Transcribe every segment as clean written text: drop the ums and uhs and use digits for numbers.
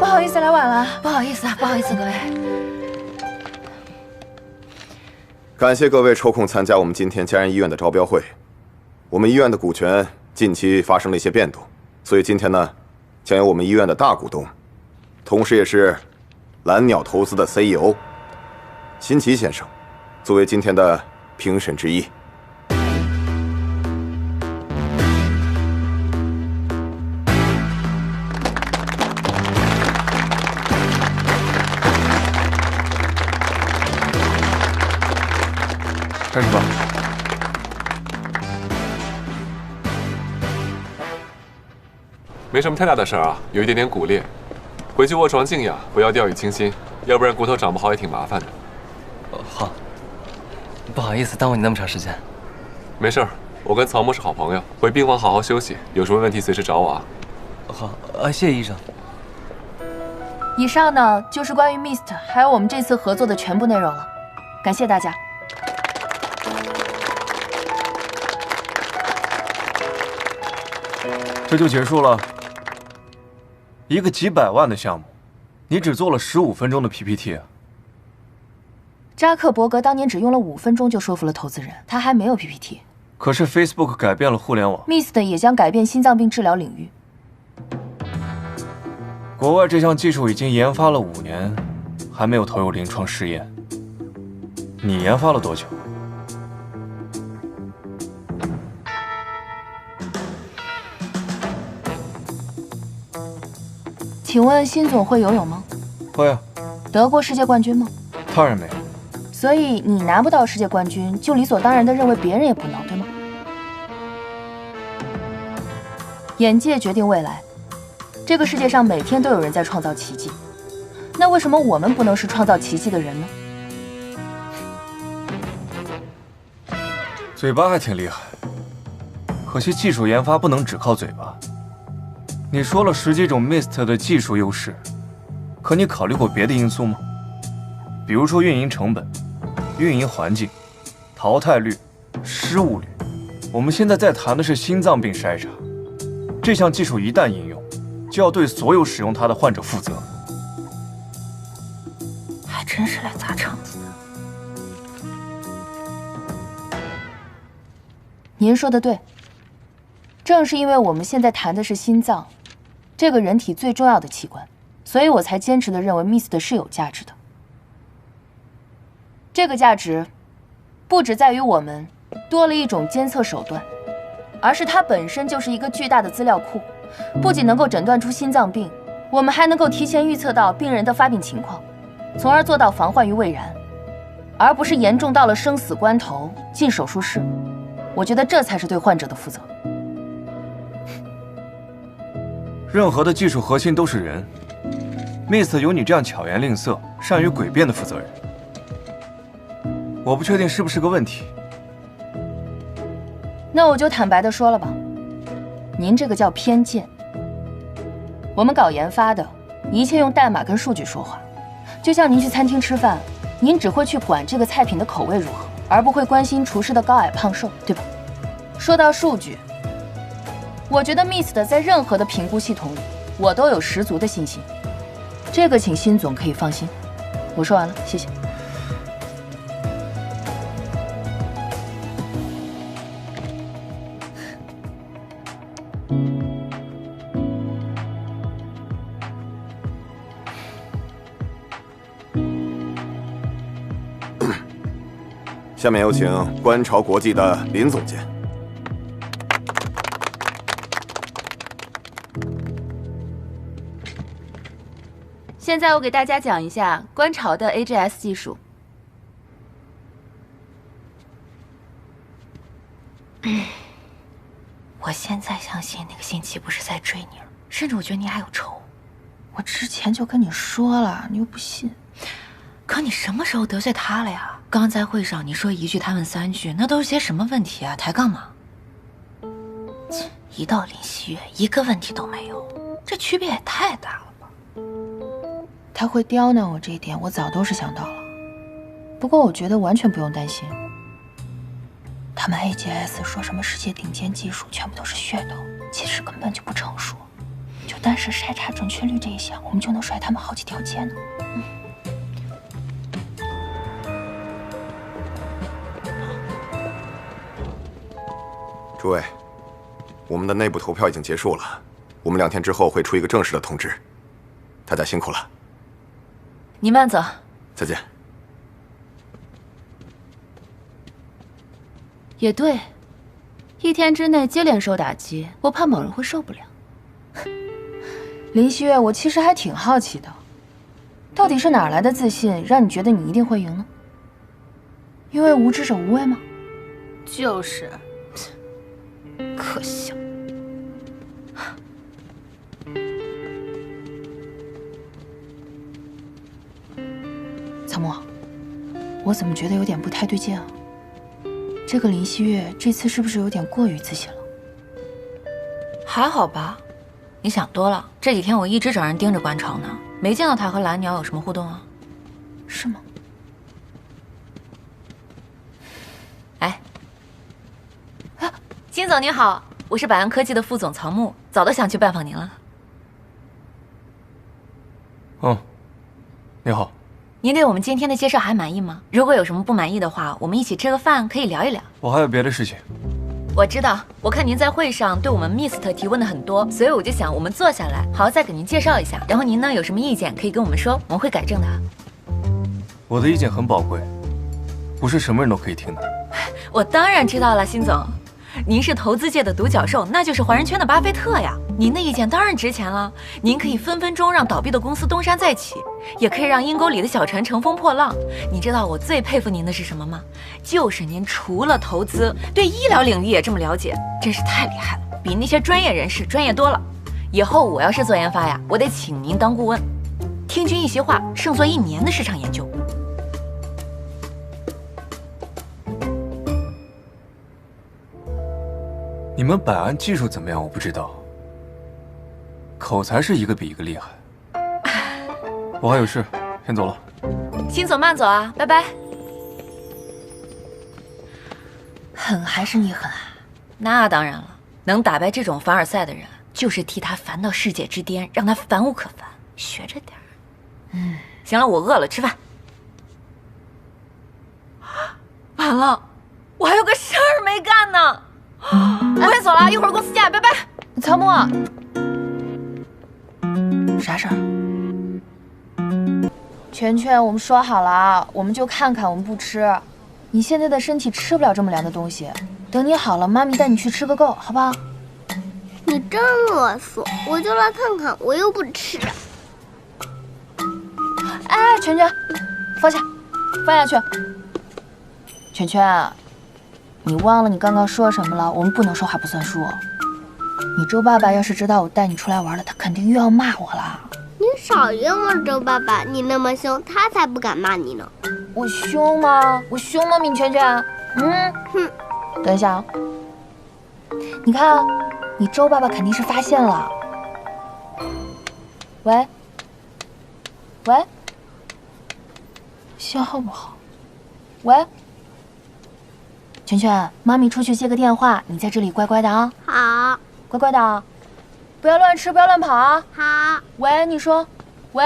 不好意思来晚了，不好意思啊，不好意思各位。感谢各位抽空参加我们今天家人医院的招标会。我们医院的股权近期发生了一些变动，所以今天呢，将由我们医院的大股东，同时也是蓝鸟投资的 CEO 辛奇先生，作为今天的评审之一。开始吧。没什么太大的事儿啊，有一点点骨裂，回去卧床静养，不要掉以轻心，要不然骨头长不好也挺麻烦的。好，不好意思耽误你那么长时间。没事儿，我跟曹默是好朋友，回病房好好休息，有什么问题随时找我啊。好，谢谢医生。以上呢就是关于 MIST 还有我们这次合作的全部内容了，感谢大家。这就结束了。一个几百万的项目，你只做了15分钟的 PPT 啊！扎克伯格当年只用了5分钟就说服了投资人，他还没有 PPT。可是 Facebook 改变了互联网 ，MIST 也将改变心脏病治疗领域。国外这项技术已经研发了5年，还没有投入临床试验。你研发了多久？请问辛总会游泳吗？会啊。得过世界冠军吗？当然没有。所以你拿不到世界冠军，就理所当然地认为别人也不能，对吗？眼界决定未来，这个世界上每天都有人在创造奇迹，那为什么我们不能是创造奇迹的人呢？嘴巴还挺厉害，可惜技术研发不能只靠嘴巴。你说了10几种 MIST 的技术优势，可你考虑过别的因素吗？比如说运营成本、运营环境、淘汰率、失误率。我们现在在谈的是心脏病筛查，这项技术一旦应用，就要对所有使用它的患者负责。还真是来砸场子的。您说的对，正是因为我们现在谈的是心脏，这个人体最重要的器官，所以我才坚持地认为 MIST 是有价值的。这个价值不只在于我们多了一种监测手段，而是它本身就是一个巨大的资料库，不仅能够诊断出心脏病，我们还能够提前预测到病人的发病情况，从而做到防患于未然，而不是严重到了生死关头进手术室。我觉得这才是对患者的负责。任何的技术核心都是人，MIST 有你这样巧言令色、善于诡辩的负责人，我不确定是不是个问题。那我就坦白地说了吧，您这个叫偏见。我们搞研发的，一切用代码跟数据说话。就像您去餐厅吃饭，您只会去管这个菜品的口味如何，而不会关心厨师的高矮胖瘦，对吧？说到数据，我觉得 MIST 在任何的评估系统里，我都有十足的信心。这个请辛总可以放心。我说完了，谢谢。下面有请观潮国际的林总监。现在我给大家讲一下观潮的 AGS 技术。我现在相信那个辛奇不是在追你了，甚至我觉得你还有仇。我之前就跟你说了，你又不信。可你什么时候得罪他了呀？刚在会上你说1句他问3句，那都是些什么问题啊？抬杠吗？一到林希月，一个问题都没有，这区别也太大了吧？他会刁难我这一点，我早都是想到了。不过我觉得完全不用担心。他们 AGS 说什么世界顶尖技术全部都是噱头，其实根本就不成熟。就单是筛查准确率这一项，我们就能甩他们好几条街呢。诸位，我们的内部投票已经结束了，我们2天之后会出一个正式的通知。大家辛苦了，你慢走。再见。也对，1天之内接连受打击，我怕某人会受不了。林希月，我其实还挺好奇的，到底是哪来的自信，让你觉得你一定会赢呢？因为无知者无畏吗？就是，可笑。曹沫，我怎么觉得有点不太对劲啊？这个林希月这次是不是有点过于自信了？还好吧，你想多了。这几天我一直找人盯着观潮呢，没见到他和蓝鸟有什么互动啊？是吗？哎，啊，金总您好，我是百安科技的副总曹木，早都想去拜访您了。你好。您对我们今天的介绍还满意吗？如果有什么不满意的话，我们一起吃个饭，可以聊一聊。我还有别的事情。我知道，我看您在会上对我们 MIST 提问的很多，所以我就想我们坐下来，好好再给您介绍一下。然后您呢有什么意见可以跟我们说，我们会改正的。我的意见很宝贵，不是什么人都可以听的。我当然知道了，辛总，您是投资界的独角兽，那就是华人圈的巴菲特呀。您的意见当然值钱了，您可以分分钟让倒闭的公司东山再起，也可以让阴沟里的小船乘风破浪。你知道我最佩服您的是什么吗？就是您除了投资，对医疗领域也这么了解，真是太厉害了，比那些专业人士专业多了。以后我要是做研发呀，我得请您当顾问，听君一席话，胜做1年的市场研究。你们百安技术怎么样？我不知道，口才是一个比一个厉害。我还有事，先走了。辛总慢走啊，拜拜。狠还是你狠啊？那当然了，能打败这种凡尔赛的人，就是替他烦到世界之巅，让他烦无可烦。学着点儿。行了，我饿了，吃饭。完了，我还有个事儿没干呢。我先走了，一会儿公司见，拜拜。曹沫，啥事儿？全全，我们说好了，我们就看看，我们不吃。你现在的身体吃不了这么凉的东西，等你好了，妈咪带你去吃个够，好不好？你真啰嗦，我就来看看，我又不吃。哎，全全，放下，放下去。全全，你忘了你刚刚说什么了？我们不能说话不算数。你周爸爸要是知道我带你出来玩了，他肯定又要骂我了。你少冤枉周爸爸，你那么凶，他才不敢骂你呢。我凶吗？我凶吗，闵全全？哼。等一下啊，你看啊，你周爸爸肯定是发现了。喂，喂，信号不好。喂，全全，妈咪出去接个电话，你在这里乖乖的啊。好，乖乖的啊，不要乱吃，不要乱跑啊。好。喂，你说，喂。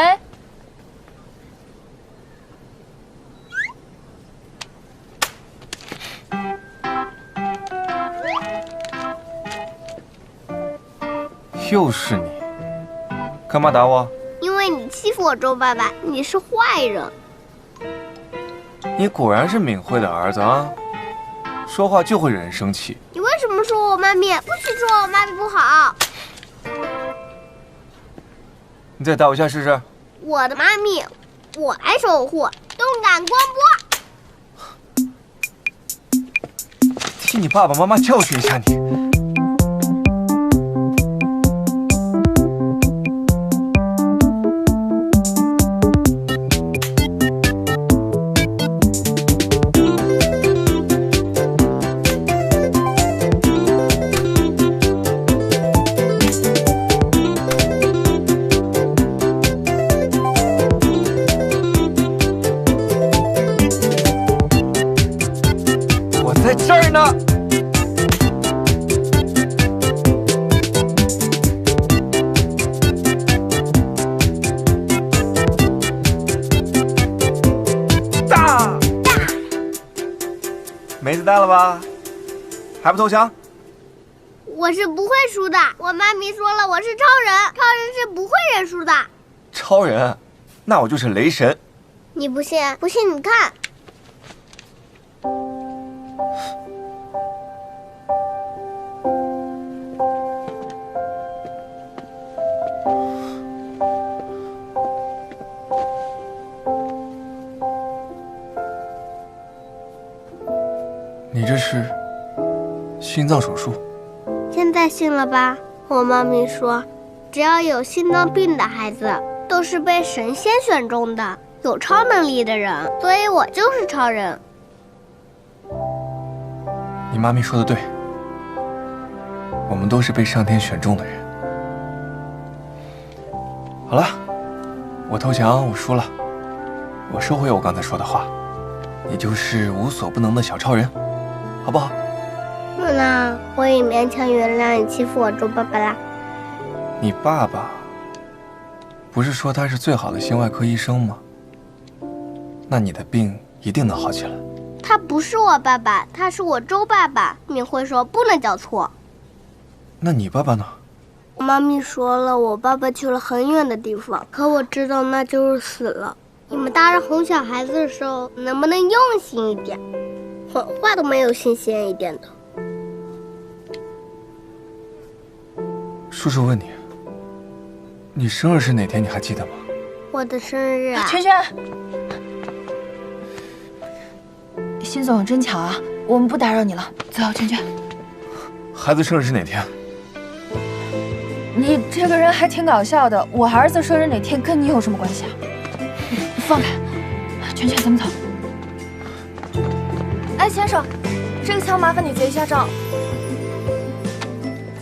又是你，干嘛打我？因为你欺负我周爸爸，你是坏人。你果然是敏慧的儿子啊，说话就会惹人生气。你为什么说我妈咪？不许说我妈咪不好。你再打我一下试试。我的妈咪，我来守护，动感光波。替你爸爸妈妈教训一下你。在这儿呢。没子弹了吧？还不投降？我是不会输的。我妈咪说了，我是超人，超人是不会认输的。超人？那我就是雷神。你不信？不信你看。你这是心脏手术？现在信了吧？我妈咪说，只要有心脏病的孩子，都是被神仙选中的，有超能力的人，所以我就是超人。你妈咪说的对，我们都是被上天选中的人。好了，我投降，我输了，我收回我刚才说的话，你就是无所不能的小超人，好不好？那我也勉强原谅你欺负我周爸爸啦。你爸爸不是说他是最好的心外科医生吗？那你的病一定能好起来。他不是我爸爸，他是我周爸爸。你会说不能叫错。那你爸爸呢？我妈咪说了，我爸爸去了很远的地方，可我知道那就是死了。你们大人哄小孩子的时候，能不能用心一点？谎话都没有新鲜一点的。叔叔问你，你生日是哪天？你还记得吗？我的生日啊！圈圈，辛总真巧啊，我们不打扰你了，走，圈圈。孩子生日是哪天？你这个人还挺搞笑的，我儿子生日哪天跟你有什么关系啊？你放开，圈圈，咱们走。哎，先生，这个枪麻烦你结一下账。